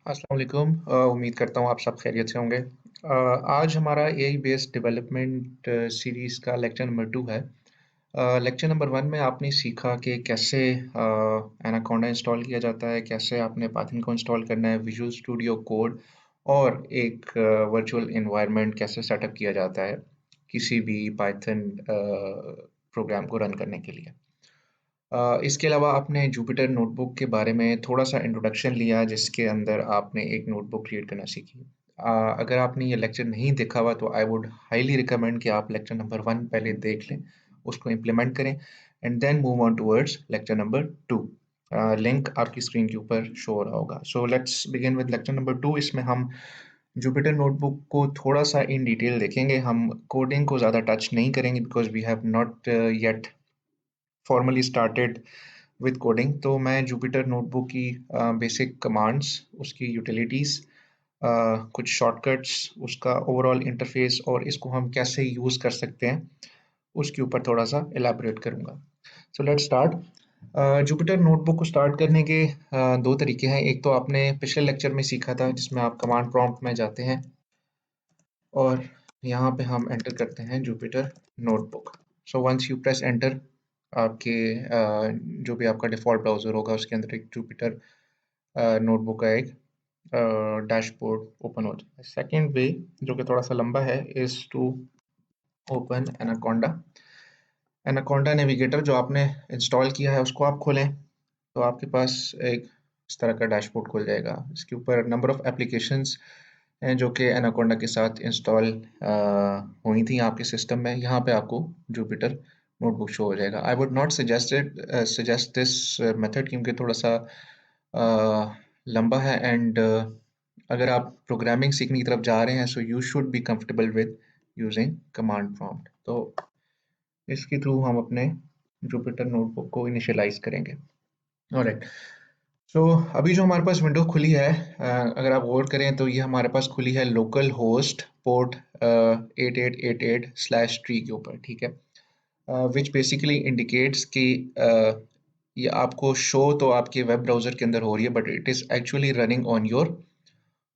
अस्सलाम वालेकुम। उम्मीद करता हूँ आप सब खैरियत से होंगे। आज हमारा एआई बेस्ड डेवलपमेंट सीरीज़ का लेक्चर नंबर 2 है। लेक्चर नंबर 1 में आपने सीखा कि कैसे एनाकोंडा इंस्टॉल किया जाता है, कैसे आपने पाइथन को इंस्टॉल करना है, विजुअल स्टूडियो कोड और एक वर्चुअल एनवायरनमेंट कैसे सेटअप किया जाता है, किसी भी पाइथन प्रोग्राम को रन करने के लिए। इसके अलावा आपने जुपिटर नोटबुक के बारे में थोड़ा-सा इंट्रोडक्शन लिया जिसके अंदर आपने एक नोटबुक क्रिएट करना सीखी। अगर आपने ये लेक्चर नहीं देखा हुआ तो आई वुड हाइली रिकमेंड कि आप लेक्चर नंबर 1 पहले देख लें, उसको इम्प्लीमेंट करें and then move on towards lecture number 2। Link आपकी स्क्रीन के ऊपर शो हो रहा होगा। So let's begin with lecture number 2। इसमें हम जुपिटर नोटबुक को थोड़ा-सा इन डिटेल देखेंगे। हम कोडिंग को ज़्यादा टच नहीं करेंगे because we have not yet formally started with coding. तो मैं जुपिटर नोटबुक की बेसिक कमांड्स, उसकी यूटिलिटीज़, कुछ शॉर्टकट्स, उसका ओवरऑल इंटरफेस और इसको हम कैसे यूज़ कर सकते हैं, उसके ऊपर थोड़ा-सा इलैबोरेट करूँगा। So let's start. Jupyter notebook को स्टार्ट करने के 2 तरीके हैं। एक तो आपने पिछले लेक्चर में सीखा था जिसमें आप कमांड प्रॉम्प्ट में जाते हैं और यहाँ पे हम एंटर करते हैं Jupyter notebook. So once you press enter आपके जो भी आपका डिफ़ॉल्ट ब्राउज़र होगा उसके अंदर एक जुपिटर नोटबुक का एक डैशबोर्ड ओपन हो जाता है। सेकंड वे जो कि थोड़ा-सा लंबा है is to open Anaconda. Anaconda navigator जो आपने इंस्टॉल किया है उसको आप खोलें, तो आपके पास एक इस तरह का डैशबोर्ड खुल जाएगा। इसके ऊपर नंबर ऑफ़ एप्लीकेशंस हैं जो कि एनाकोंडा के साथ इंस्टॉल हुई थी आपके सिस्टम में। यहाँ पे आपको जुपिटर नोटबुक शो हो जाएगा। I would not suggest this method क्योंकि थोड़ा-सा लंबा है एंड अगर आप प्रोग्रामिंग सीखने की तरफ जा रहे हैं so you should be comfortable with using command prompt. तो इसके थ्रू हम अपने जुपिटर नोटबुक को इनिशियलाइज़ करेंगे। ऑलराइट। सो अभी जो हमारे पास विंडो खुली है, अगर आप गौर करें तो ये हमारे पास खुली है लोकल होस्ट पोर्ट 8888/3 के ऊपर, ठीक है? विच बेसिकली इंडिकेट्स कि ये आपको शो तो आपके वेब ब्राउज़र के अंदर हो रही है but it is actually running on your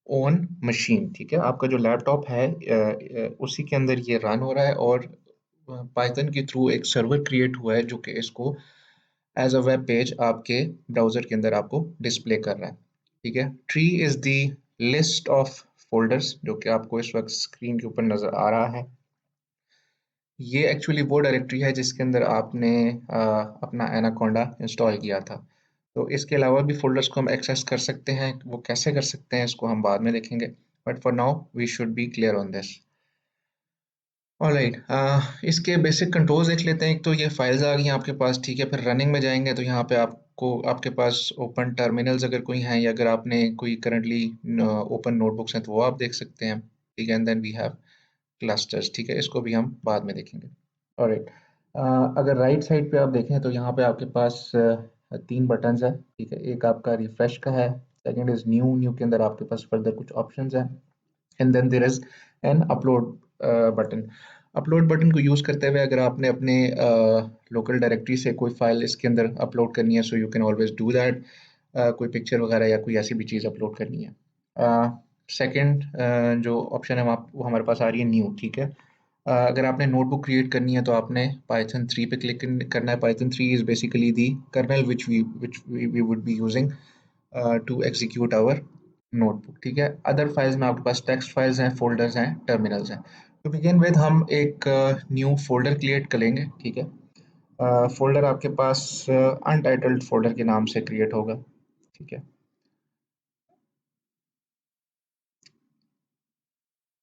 own machine, ठीक है? आपका जो लैपटॉप है उसी के अंदर ये रन हो रहा है और पाइथन के थ्रू एक सर्वर क्रिएट हुआ है जो कि इसको एज अ वेब पेज आपके ब्राउज़र के अंदर आपको डिस्प्ले कर रहा है, ठीक है? Tree is the list of folders जो कि आपको इस वक़्त स्क्रीन के ऊपर नज़र आ रहा है। ये एक्चुअली वो डायरेक्टरी है जिसके अंदर आपने अपना एनाकोंडा इंस्टॉल किया था। तो इसके अलावा भी फ़ोल्डर्स को हम एक्सेस कर सकते हैं, वो कैसे कर सकते हैं इसको हम बाद में देखेंगे। But for now we should be clear on this. Alright. इसके बेसिक कंट्रोल्स देख लेते हैं। एक तो ये फाइल्स आ गई हैं आपके पास, ठीक है? फिर रनिंग में जाएँगे तो यहाँ पे आपको आपके पास ओपन टर्मिनल्स अगर कोई हैं या अगर आपने कोई करंटली ओपन नोटबुक्स हैं तो वो आप देख सकते हैं, ठीक है? And then we have clusters, ठीक है? इसको भी हम बाद में देखेंगे। ऑलराइट। अगर राइट साइड पे आप देखें तो यहाँ पे आपके पास 3 बटन्स हैं, ठीक है? एक आपका रिफ्रेश का है, सेकंड इज़ न्यू, न्यू के अंदर आपके पास फर्दर कुछ ऑप्शंस हैं and then there is an upload button. Upload button को यूज़ करते हुए अगर आपने अपने लोकल डायरेक्टरी से कोई फ़ाइल इसके अंदर अपलोड करनी है सो you can always do that. कोई पिक्चर वगैरह या कोई ऐसी भी चीज़ अपलोड करनी है। सेकंड जो ऑप्शन है वो हमारे पास आ रही है न्यू, ठीक है? अगर आपने नोटबुक क्रिएट करनी है तो आपने पाइथन 3 पे क्लिक करना है। Python 3 is basically the kernel which we would be using to execute our notebook, ठीक है? अदर फाइल्स में आपके पास टेक्स्ट फाइल्स हैं, फ़ोल्डर्स हैं, टर्मिनल्स हैं। टू बिगिन विद हम एक न्यू फ़ोल्डर क्रिएट करेंगे, ठीक है? फ़ोल्डर आपके पास अनटाइटल्ड फ़ोल्डर के नाम से क्रिएट होगा, ठीक है?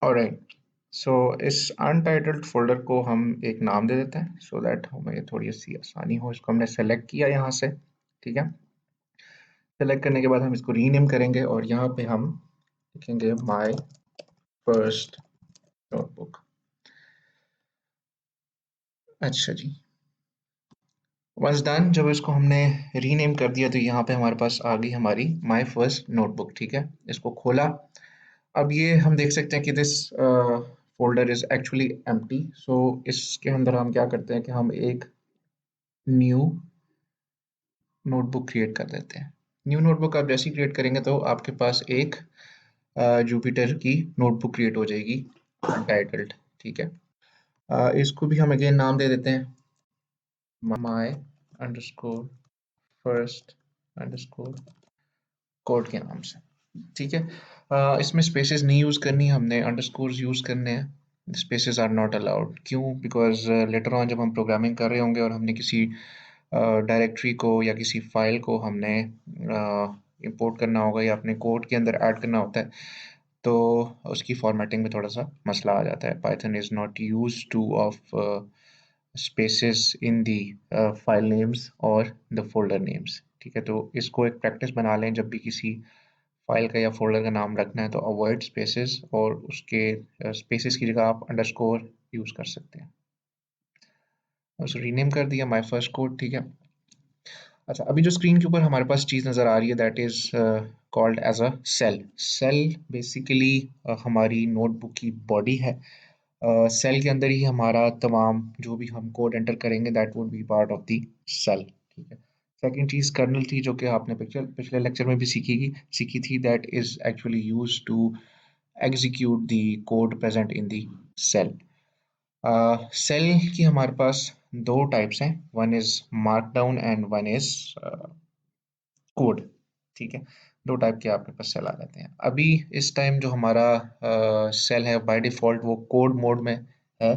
ऑलराइट। सो इस अनटाइटल्ड फ़ोल्डर को हम एक नाम दे देते हैं सो दैट हमें थोड़ी-सी आसानी हो। इसको हमने सेलेक्ट किया यहाँ से, ठीक है? सेलेक्ट करने के बाद हम इसको रीनेम करेंगे और यहाँ पे हम लिखेंगे माय फर्स्ट नोटबुक। अच्छा जी। वंस डन, जब इसको हमने रीनेम कर दिया तो यहाँ पे हमारे पास आ गई हमारी माय फर्स्ट नोटबुक, ठीक है? इसको खोला। अब ये हम देख सकते हैं कि this folder is actually empty. So इसके अंदर हम क्या करते हैं कि हम एक न्यू नोटबुक क्रिएट कर देते हैं। न्यू नोटबुक आप जैसे ही क्रिएट करेंगे तो आपके पास एक जुपिटर की नोटबुक क्रिएट हो जाएगी अनटाइटल्ड। ठीक है। इसको भी हम अगेन नाम दे देते हैं माई अंडरस्कोर फर्स्ट अंडरस्कोर कोड के नाम से। ठीक है। इसमें स्पेसेस नहीं यूज़ करनी, हमने अंडरस्कोर्स यूज़ करने हैं। Spaces are not allowed. क्यों? बिकॉज लेटर ऑन जब हम प्रोग्रामिंग कर रहे होंगे और हमने किसी डायरेक्टरी को या किसी फाइल को हमने इंपोर्ट करना होगा या अपने कोड के अंदर ऐड करना होता है, तो उसकी फॉर्मेटिंग में थोड़ा सा मसला आ जाता है। Python is not use two of spaces in the file names और द फोल्डर नेम्स। ठीक है, तो इसको एक प्रैक्टिस बना लें, जब भी किसी फाइल का या फोल्डर का नाम रखना है तो अवॉइड स्पेसेस, और उसके स्पेसेस की जगह आप अंडरस्कोर यूज़ कर सकते हैं। उसे रीनेम कर दिया माय फर्स्ट कोड। ठीक है। अच्छा, अभी जो स्क्रीन के ऊपर हमारे पास चीज़ नज़र आ रही है that is called as a cell. Cell basically हमारी नोटबुक की बॉडी है। सेल के अंदर ही हमारा तमाम जो भी हम कोड एंटर करेंगे that would be part of the cell. ठीक है। सेकंड चीज़ कर्नल थी, जो कि आपने पिक्चर पिछले लेक्चर में भी सीखी थी, that is actually used to execute the code present in the cell. Cell की हमारे पास दो टाइप्स हैं, one is markdown and one is code. ठीक है। दो टाइप के आपके पास सेल आ जाते हैं। अभी इस टाइम जो हमारा सेल है बाय डिफॉल्ट वो कोड मोड में है।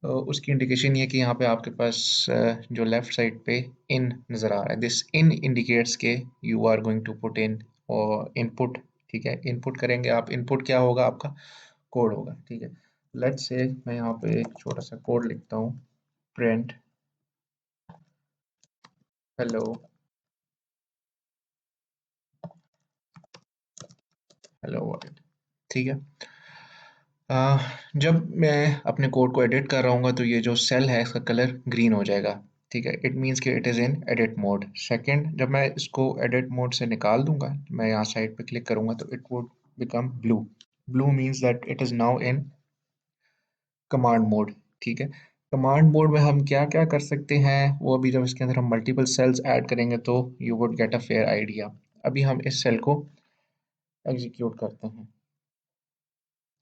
उसकी इंडिकेशन ये कि यहाँ पे आपके पास जो लेफ्ट साइड पे इन नज़र आ रहा है, दिस इन इंडिकेट्स के you are going to put in और इनपुट। ठीक है। इनपुट करेंगे आप, इनपुट क्या होगा आपका? कोड होगा। ठीक है। लेट्स से मैं यहाँ पे एक छोटा सा कोड लिखता हूँ, प्रिंट हेलो हेलो वर्ल्ड। ठीक है। अ, जब मैं अपने कोड को एडिट कर रहा हूँ तो ये जो सेल है इसका कलर ग्रीन हो जाएगा। ठीक है। इट मीन्स कि it is in edit mode. Second, जब मैं इसको एडिट मोड से निकाल दूंगा, मैं यहाँ साइड पे क्लिक करूंगा तो it would become blue. Blue means that it is now in command mode. ठीक है। कमांड मोड में हम क्या क्या कर सकते हैं वो अभी जब इसके अंदर हम मल्टीपल सेल्स ऐड करेंगे तो you would get a fair idea. अभी हम इस सेल को एग्जीक्यूट करते हैं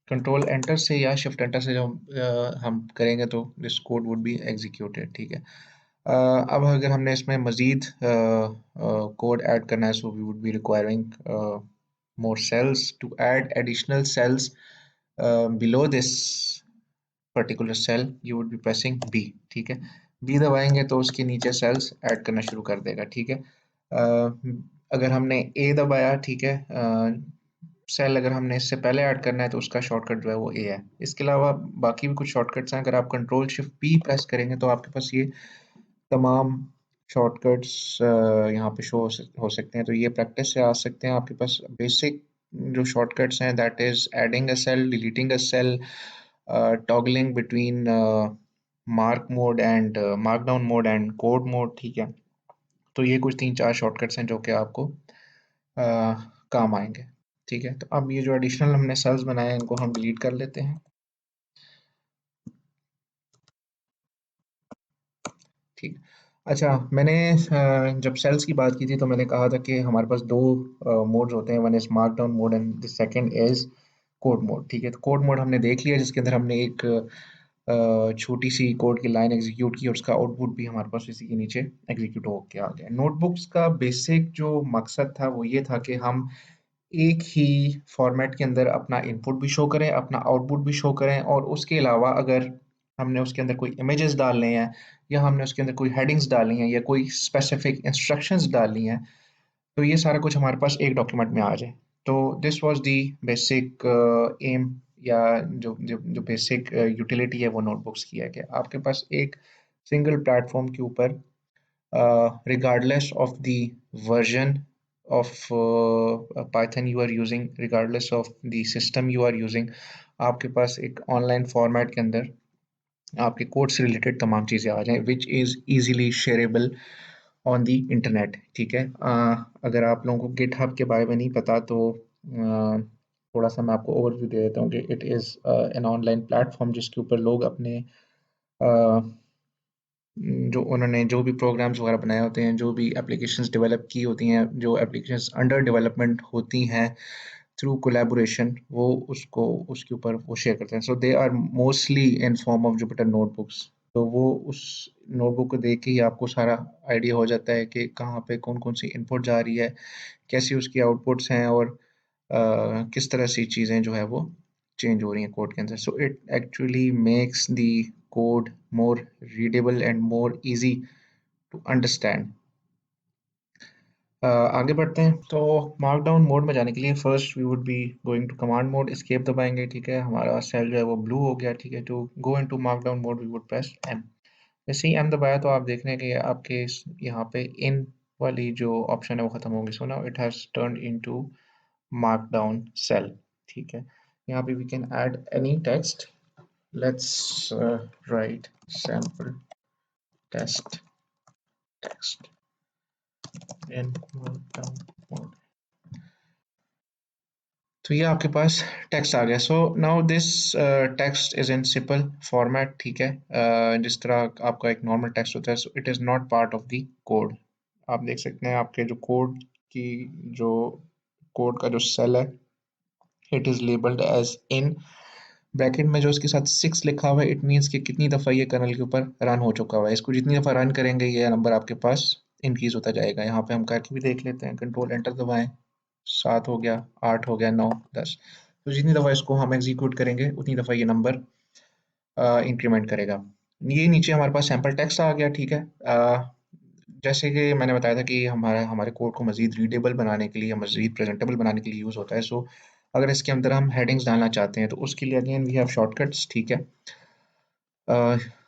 कंट्रोल एंटर से या शिफ्ट एंटर से। जब हम करेंगे तो this code would be executed. ठीक है। अब अगर हमने इसमें मज़ीद कोड ऐड करना है, so we would be requiring more cells. To add additional cells below this particular cell you would be pressing B। ठीक है। B दबाएंगे तो उसके नीचे सेल्स ऐड करना शुरू कर देगा। ठीक है। अगर हमने A दबाया, ठीक है, सेल अगर हमने इससे पहले ऐड करना है तो उसका शॉर्टकट जो है वो A है। इसके अलावा बाकी भी कुछ शॉर्टकट्स हैं। अगर आप कंट्रोल शिफ्ट P प्रेस करेंगे तो आपके पास ये तमाम शॉर्टकट्स यहाँ पे शो हो सकते हैं। तो ये प्रैक्टिस से आ सकते हैं आपके पास। बेसिक जो शॉर्टकट्स हैं that is adding a cell, deleting a cell, toggling between mark mode and markdown mode and code mode. ठीक है। तो ये कुछ तीन चार शॉर्टकट्स हैं जो कि आपको काम आएंगे। ठीक है। तो अब ये जो एडिशनल हमने सेल्स बनाए हैं इनको हम डिलीट कर लेते हैं। ठीक। अच्छा, मैंने जब सेल्स की बात की थी तो मैंने कहा था कि हमारे पास दो मोड्स होते हैं, one is markdown mode and the second is code mode. ठीक है। तो कोड मोड हमने देख लिया जिसके अंदर हमने एक छोटी सी कोड की लाइन एग्जीक्यूट की और उसका आउटपुट भी हमारे पास इसी के नीचे एग्जीक्यूट होकर आ गया। नोटबुक्स का बेसिक जो मकसद था वो ये था कि हम एक ही फॉर्मेट के अंदर अपना इनपुट भी शो करें, अपना आउटपुट भी शो करें, और उसके अलावा अगर हमने उसके अंदर कोई इमेजेस डालने हैं या हमने उसके अंदर कोई हेडिंग्स डालनी है या कोई स्पेसिफिक इंस्ट्रक्शंस डालनी है, तो ये सारा कुछ हमारे पास एक डॉक्यूमेंट में आ जाए। तो this was the basic um, या जो बेसिक यूटिलिटी है वो नोटबुक्स की है कि आपके पास एक सिंगल प्लेटफॉर्म के ऊपर regardless of the version of Python you are using, regardless of the system you are using, आपके पास एक ऑनलाइन फॉर्मेट के अंदर आपके कोड से रिलेटेड तमाम चीज़ें आ जाएं which is easily shareable on the internet. ठीक है। अगर आप लोगों को गिटहब के बारे में नहीं पता तो थोड़ा सा मैं आपको ओवरव्यू दे देता हूँ कि it is an online platform जिसके ऊपर लोग अपने जो उन्होंने जो भी प्रोग्राम्स वगैरह बनाए होते हैं, जो भी एप्लीकेशंस डेवलप की होती हैं, जो एप्लीकेशंस अंडर डेवलपमेंट होती हैं थ्रू कोलैबोरेशन, वो उसको उसके ऊपर वो शेयर करते हैं। So they are mostly in form of Jupyter notebooks. तो वो उस नोटबुक को देख के ही आपको सारा आइडिया हो जाता है कि कहाँ पे कौन-कौन सी इनपुट जा रही है, कैसी उसकी आउटपुट्स हैं और किस तरह से चीज़ें जो है वो चेंज हो रही हैं कोड के अंदर। So it actually makes the code more readable and more easy to understand। आगे बढ़ते हैं। तो मार्कडाउन मोड में जाने के लिए first we would be going to command mode, escape दबाएंगे, ठीक है, हमारा सेल जो है वो ब्लू हो गया, ठीक है। To go into markdown mode we would press M. जैसे ही एम दबाया तो आप देख रहे हैं कि आपके यहाँ पे इन वाली जो ऑप्शन है वो खत्म होगी। So now it has turned into markdown cell, ठीक है। यहाँ पे we can add any text. Let's write sample test text in markdown mode. तो ये आपके पास टेक्स्ट आ गया। So now this text is in simple format, ठीक है। जिस तरह आपका एक नॉर्मल टेक्स्ट होता है, सो it is not part of the code. आप देख सकते हैं आपके जो कोड की जो कोड का जो सेल है, it is labelled as in. Bracket में जो इसके साथ 6 लिखा हुआ है, इट मीन्स कि कितनी दफ़ा ये कर्नल के ऊपर रन हो चुका हुआ है। इसको जितनी दफ़ा रन करेंगे ये नंबर आपके पास इंक्रीज होता जाएगा। यहाँ पे हम करके भी देख लेते हैं, कंट्रोल एंटर दबाएं, 7 हो गया, 8 हो गया, 9, 10। तो जितनी दफ़ा इसको हम एग्जीक्यूट करेंगे उतनी दफ़ा ये नंबर इंक्रीमेंट करेगा। ये नीचे हमारे पास सैम्पल टेक्स्ट आ गया, ठीक है। जैसे कि मैंने बताया था कि हमारा हमारे कोड को मज़ीद रीडेबल बनाने के लिए, मज़ीद प्रेजेंटेबल बनाने के लिए यूज़ होता है। सो अगर इसके अंदर हम हेडिंग्स डालना चाहते हैं तो उसके लिए अगेन वी हैव शॉर्टकट्स, ठीक है।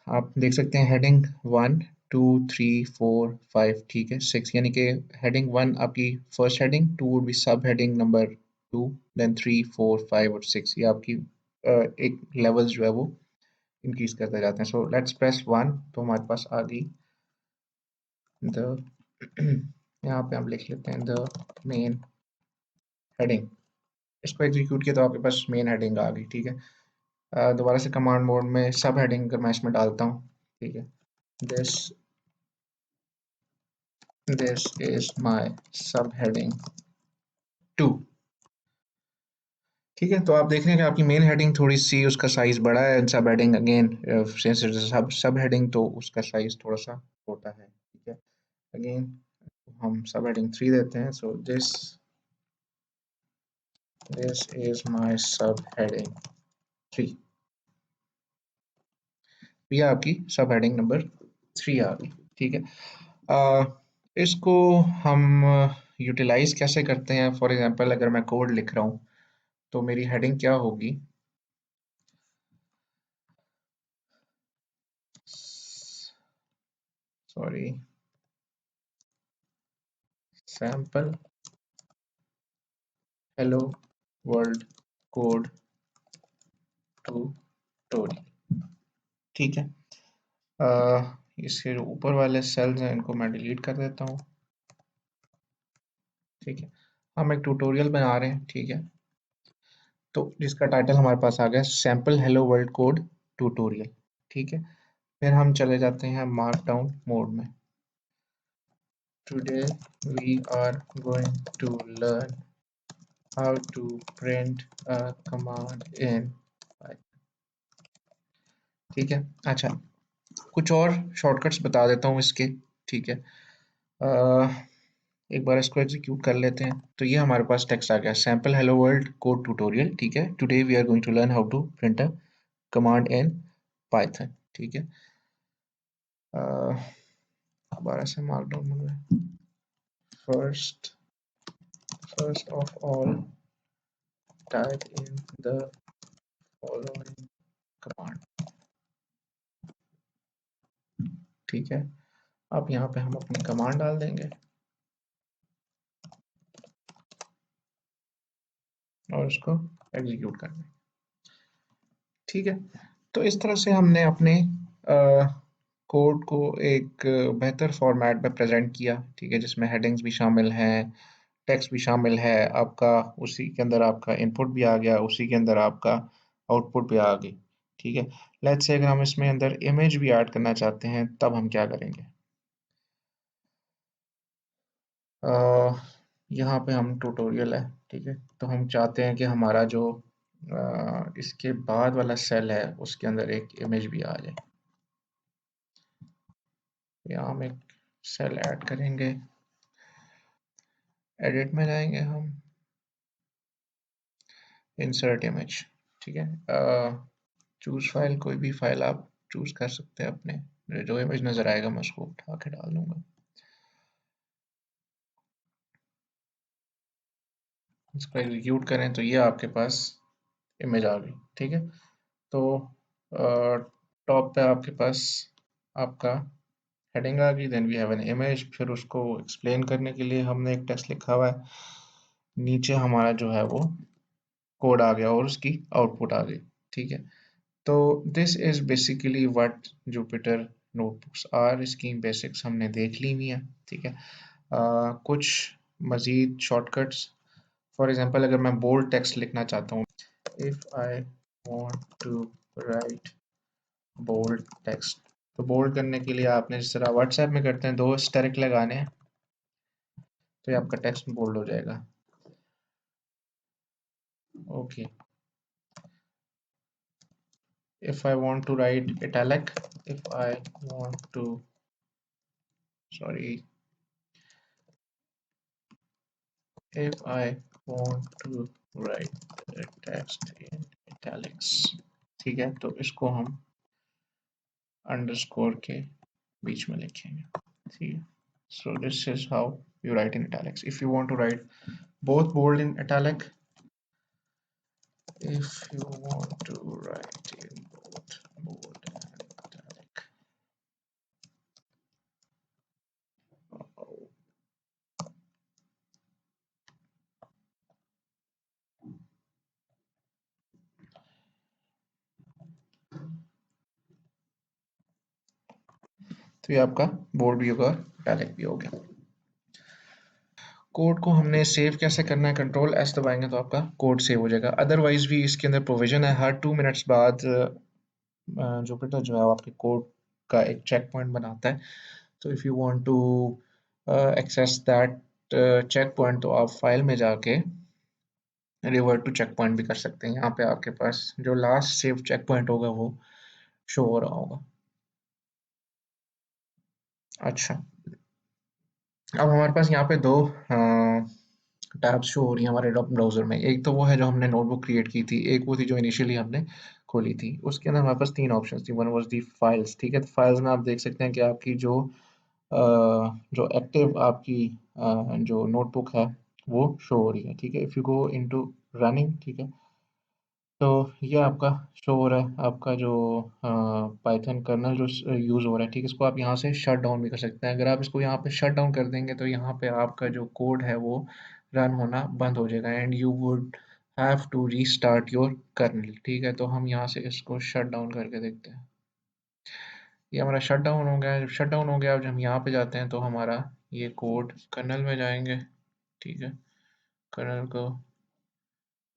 आप देख सकते हैं हेडिंग 1, 2, 3, 4, 5, ठीक है, 6, यानी कि हेडिंग 1 आपकी फर्स्ट हेडिंग, 2 वुड बी सब हेडिंग नंबर 2, देन 3, 4, 5 और 6। ये आपकी एक लेवल्स जो है वो इंक्रीज करते जाते हैं। सो लेट्स प्रेस 1, तो हमारे पास आ गई द यहाँ पे हम लिख लेते हैं द मेन हेडिंग। इसको एग्जीक्यूट किया तो आपके पास मेन हेडिंग आ गई, ठीक है। दोबारा से कमांड मोड में सब हेडिंग अगर मैं इसमें डालता हूँ, ठीक है, this this is my subheading 2, ठीक है। तो आप देख रहे हैं कि आपकी मेन हेडिंग थोड़ी सी उसका साइज बड़ा है, सब heading again since it is सब हेडिंग तो उसका साइज थोड़ा सा छोटा है, ठीक है। अगेन हम सब हेडिंग 3 देते हैं। सो दिस इज माय सब हेडिंग 3। ये आपकी सब हेडिंग नंबर 3 आ गई, ठीक है। इसको हम यूटिलाइज कैसे करते हैं? फॉर एग्जांपल अगर मैं कोड लिख रहा हूँ तो मेरी हेडिंग क्या होगी? Sorry, sample hello world code tutorial, ठीक है। इसके जो ऊपर वाले सेल्स हैं इनको मैं डिलीट कर देता हूँ, ठीक है। हम एक ट्यूटोरियल बना रहे हैं, ठीक है, तो जिसका टाइटल हमारे पास आ गया sample hello world code tutorial, ठीक है। फिर हम चले जाते हैं मार्कडाउन मोड में। Today we are going to learn how to print a command in, ठीक है। अच्छा, कुछ और शॉर्टकट्स बता देता हूँ इसके, ठीक है। एक बार इसको एग्जीक्यूट कर लेते हैं। तो ये हमारे पास टेक्स्ट आ गया sample hello world code tutorial, ठीक है। Today we are going to learn how to print a command in Python, ठीक है। दोबारा से मार्कडाउन में first first of all type in the following command, ठीक है। अब यहाँ पे हम अपनी कमांड डाल देंगे और उसको एग्जीक्यूट कर देंगे, ठीक है। तो इस तरह से हमने अपने कोड को एक बेहतर फॉर्मेट में प्रेजेंट किया, ठीक है, जिसमें हेडिंग्स भी शामिल हैं, टेक्स्ट भी शामिल है आपका, उसी के अंदर आपका इनपुट भी आ गया, उसी के अंदर आपका आउटपुट भी आ गई, ठीक है। लेट्स से अगर हम इसमें अंदर इमेज भी ऐड करना चाहते हैं तब हम क्या करेंगे? अ, यहाँ पे हम ट्यूटोरियल है, ठीक है। तो हम चाहते हैं कि हमारा जो इसके बाद वाला सेल है उसके अंदर एक इमेज भी आ जाए। यहाँ हम एक सेल ऐड करेंगे, एडिट में जाएंगे हम, इंसर्ट इमेज, ठीक है। चूज फाइल, कोई भी फाइल आप चूज कर सकते हैं अपने, जो इमेज नजर आएगा मैं उसको उठा के डाल दूंगा। इसको एग्जीक्यूट करें तो ये आपके पास इमेज आ गई, ठीक है। तो टॉप पे आपके पास आपका हेडिंग आ गई, then we have an image, फिर उसको एक्सप्लेन करने के लिए हमने एक टेक्स्ट लिखा हुआ है, नीचे हमारा जो है वो कोड आ गया और उसकी आउटपुट आ गई, ठीक है। तो this is basically what Jupyter notebooks are, इसकी बेसिक्स हमने देख ली हुई है, ठीक है। कुछ मज़ीद शॉर्टकट्स, फॉर एग्जांपल अगर मैं बोल्ड टेक्स्ट लिखना चाहता हूँ, if I want to write bold text, तो बोल्ड करने के लिए आपने जिस तरह व्हाट्सएप में करते हैं दो स्टेरिक लगाने हैं, तो ये आपका टेक्स्ट बोल्ड हो जाएगा। Okay, if I want to write italic, if I want to, sorry, if I want to write the text in italics, ठीक है, तो इसको हम अंडरस्कोर के बीच में लिखेंगे, ठीक है। So this is how you write in italics. If you want to write both bold in italic, if you want to write in both bold and italic, तो ये आपका बोल्ड भी होगा, italic भी हो गया। कोड को हमने सेव कैसे करना है, कंट्रोल एस दबाएंगे तो आपका कोड सेव हो जाएगा। अदरवाइज भी इसके अंदर प्रोविजन है, हर 2 मिनट्स बाद जुपिटर जो है वो आपके कोड का एक चेक पॉइंट बनाता है। तो if you want to access that check point, तो आप फाइल में जाके रिवर्ट टू चेक पॉइंट भी कर सकते हैं। यहाँ पे आपके पास जो लास्ट सेव चेक पॉइंट होगा वो शो हो रहा होगा। अच्छा, अब हमारे पास यहाँ पे दो टैब्स शो हो रही है हमारे ब्राउज़र में। एक तो वो है जो हमने नोटबुक क्रिएट की थी, एक वो थी जो इनिशियली हमने खोली थी। उसके अंदर हमारे पास 3 ऑप्शंस थी, वन वाज़ दी फाइल्स, ठीक है? तो फाइल्स में आप देख सकते हैं कि आपकी अ, जो एक्टिव आपकी जो नोटबुक है वो शो हो रही है, ठीक है? If you go into running, ठीक है? तो ये आपका शो हो रहा है, आपका जो पाइथन कर्नेल जो यूज़ हो रहा है, ठीक है? इसको आप यहाँ से शट डाउन भी कर सकते हैं। अगर आप इसको यहाँ पे शट डाउन कर देंगे तो यहाँ पे आपका जो कोड है वो रन होना बंद हो जाएगा, and you would have to restart your kernel, ठीक है? तो हम यहाँ से इसको शट डाउन करके देखते हैं। ये हमारा शट डाउन हो गया है। जब शट डाउन हो गया, अब जब हम यहाँ पे जाते हैं तो हमारा ये कोड कर्नेल में जाएंगे, ठीक है? कर्नेल को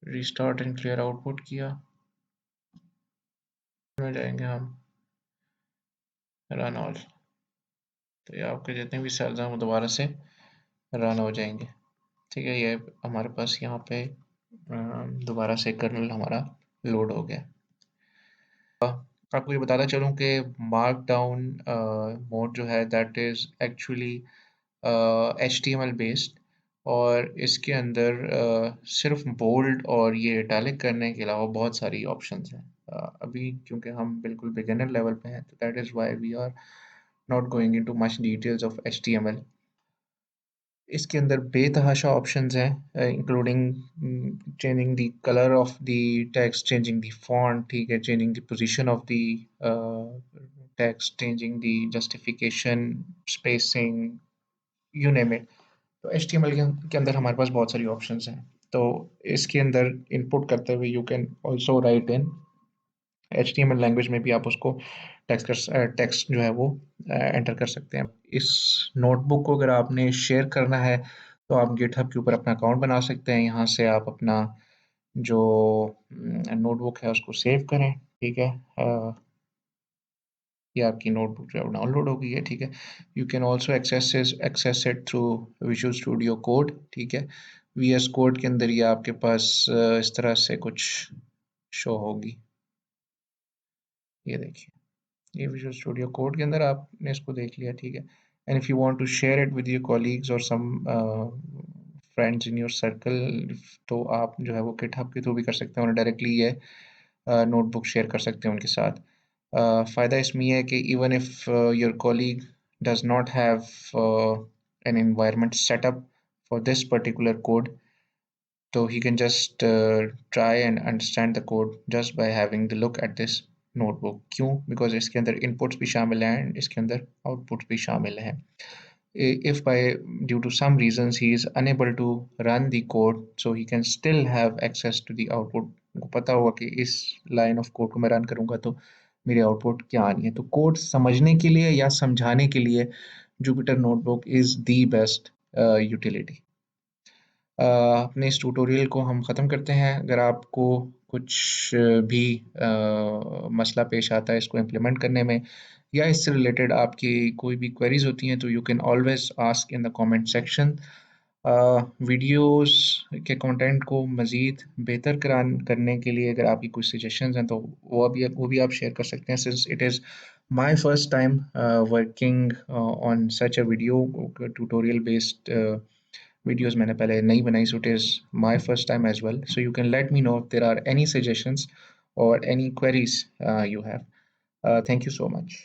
रीस्टार्ट एंड क्लियर आउटपुट किया, में जाएंगे हम रन ऑल, तो ये आपके जितने भी सेल्स हैं वो दोबारा से रन हो जाएंगे, ठीक है। ये हमारे पास यहाँ पे दोबारा से कर्नल हमारा लोड हो गया। आपको ये बताता चलूँ कि मार्क डाउन मोड जो है that is actually HTML based, और इसके अंदर सिर्फ बोल्ड और ये इटैलिक करने के अलावा बहुत सारी ऑप्शंस हैं। अभी क्योंकि हम बिल्कुल बिगिनर लेवल पे हैं, तो that is why we are not going into much details of HTML। इसके अंदर बेतहाशा ऑप्शंस हैं, including changing the colour of the text, changing the font, ठीक है, changing the position of the text, changing the justification, spacing, you name it. तो HTML के अंदर हमारे पास बहुत सारी ऑप्शंस हैं। तो इसके अंदर इनपुट करते हुए you can also right in HTML language में भी आप उसको टेक्स्ट जो है वो एंटर कर सकते हैं। इस नोटबुक को अगर आपने शेयर करना है तो आप गिटहब के ऊपर अपना अकाउंट बना सकते हैं। यहाँ से आप अपना जो नोटबुक है उसको सेव करें, ठीक है। ये आपकी नोटबुक जो है डाउनलोड हो गई है, ठीक है। You can also access it through Visual Studio Code, ठीक है। वीएस कोड के अंदर ये आपके पास इस तरह से कुछ शो होगी, ये देखिए। ये विजुअल स्टूडियो कोड के अंदर आपने इसको देख लिया, ठीक है। And if you want to share it with your colleagues or some friends in your circle, तो आप जो है वो गिटहब के थ्रू भी कर सकते हैं और डायरेक्टली ये नोटबुक शेयर कर सकते हैं उनके साथ। फ़ायदा इसमें ये है कि even if your colleague does not have an environment setup for this particular code, तो he can just try and understand the code just by having the look at this notebook। क्यों? बिकॉज इसके अंदर inputs भी शामिल हैं and इसके अंदर outputs भी शामिल हैं। If by due to some reasons he is unable to run the code, so he can still have access to the output। उनको पता होगा कि इस लाइन ऑफ कोड को मैं रन करूंगा तो मेरी आउटपुट क्या आनी है। तो कोड समझने के लिए या समझाने के लिए Jupyter notebook is the best utility. अपने इस ट्यूटोरियल को हम ख़त्म करते हैं। अगर आपको कुछ भी मसला पेश आता है इसको इम्प्लीमेंट करने में या इससे रिलेटेड आपकी कोई भी क्वेरीज होती हैं, तो you can always ask in the comment section. Videos के कंटेंट को मज़ीद बेहतर करने के लिए अगर आपकी कुछ सजेशंस हैं तो वो भी आप शेयर कर सकते हैं। Since it is my first time working on such a video tutorial based videos मैंने पहले नहीं बनाई, so it is my first time as well. So you can let me know if there are any suggestions or any queries you have. Thank you so much.